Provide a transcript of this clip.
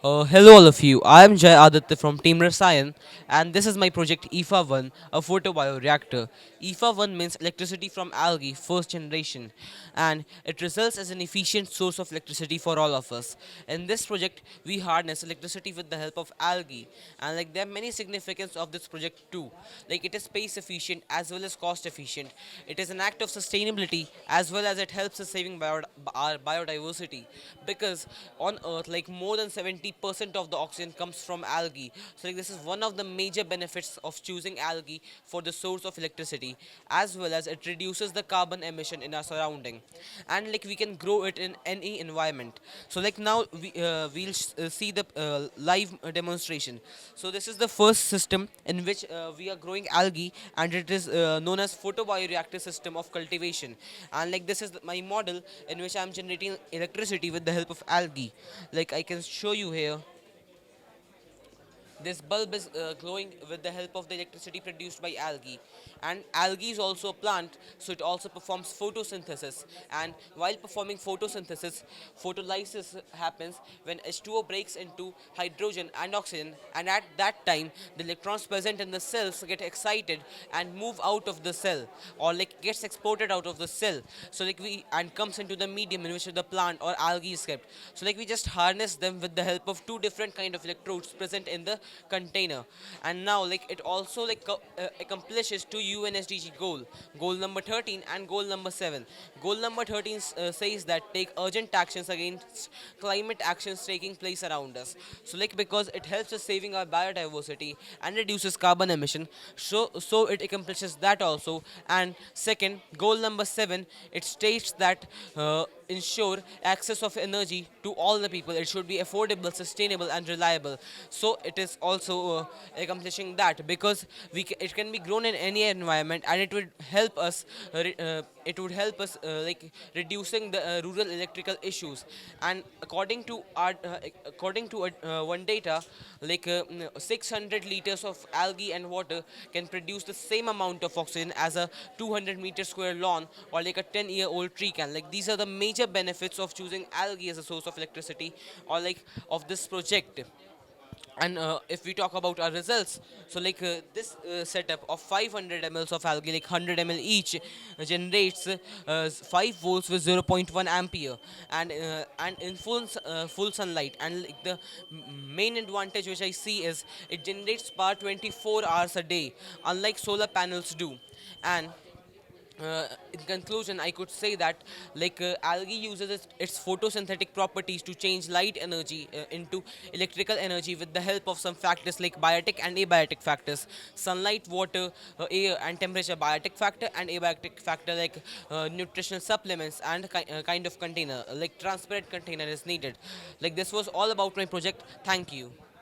Hello all of you. I am Jay Aditya from Team Rasayan and this is my project IFA-1, a photobioreactor. IFA-1 means electricity from algae, first generation, and it results as an efficient source of electricity for all of us. In this project, we harness electricity with the help of algae, and like there are many significance of this project too. Like it is space efficient as well as cost efficient. It is an act of sustainability as well as it helps us saving our biodiversity because on Earth, like more than 70% of the oxygen comes from algae. So like this is one of the major benefits of choosing algae for the source of electricity, as well as it reduces the carbon emission in our surrounding, and like we can grow it in any environment. So like now we'll see the live demonstration. So this is the first system in which we are growing algae, and it is known as photobioreactor system of cultivation. And like this is my model in which I'm generating electricity with the help of algae. Like I can show you here, this bulb is glowing with the help of the electricity produced by algae. And algae is also a plant, so it also performs photosynthesis. And while performing photosynthesis, photolysis happens when H2O breaks into hydrogen and oxygen. And at that time, the electrons present in the cells get excited and move out of the cell, or like gets exported out of the cell. So like we and comes into the medium in which the plant or algae is kept. So like we just harness them with the help of two different kind of electrodes present in the container. And now like it also like accomplishes two UNSDG goal number 13 and goal number 7. Goal number 13 says that take urgent actions against climate actions taking place around us. So like because it helps us saving our biodiversity and reduces carbon emission, so it accomplishes that also. And second, goal number 7, it states that ensure access of energy to all the people. It should be affordable, sustainable, and reliable. So it is also accomplishing that because it can be grown in any environment, and it would help us. It would help us like reducing the rural electrical issues. And according to one data, like 600 liters of algae and water can produce the same amount of oxygen as a 200-meter square lawn or like a 10-year-old tree can. Like these are the major benefits of choosing algae as a source of electricity, or like of this project. And if we talk about our results, so like this setup of 500 mls of algae, like 100 ml each, generates 5 volts with zero point 0.1 ampere, and in full sunlight. And like the main advantage which I see is it generates power 24 hours a day, unlike solar panels do. And in conclusion, I could say that like algae uses its photosynthetic properties to change light energy into electrical energy with the help of some factors like biotic and abiotic factors. Sunlight, water, air, and temperature biotic factor, and abiotic factor like nutritional supplements and kind of container like transparent container is needed. Like this was all about my project. Thank you.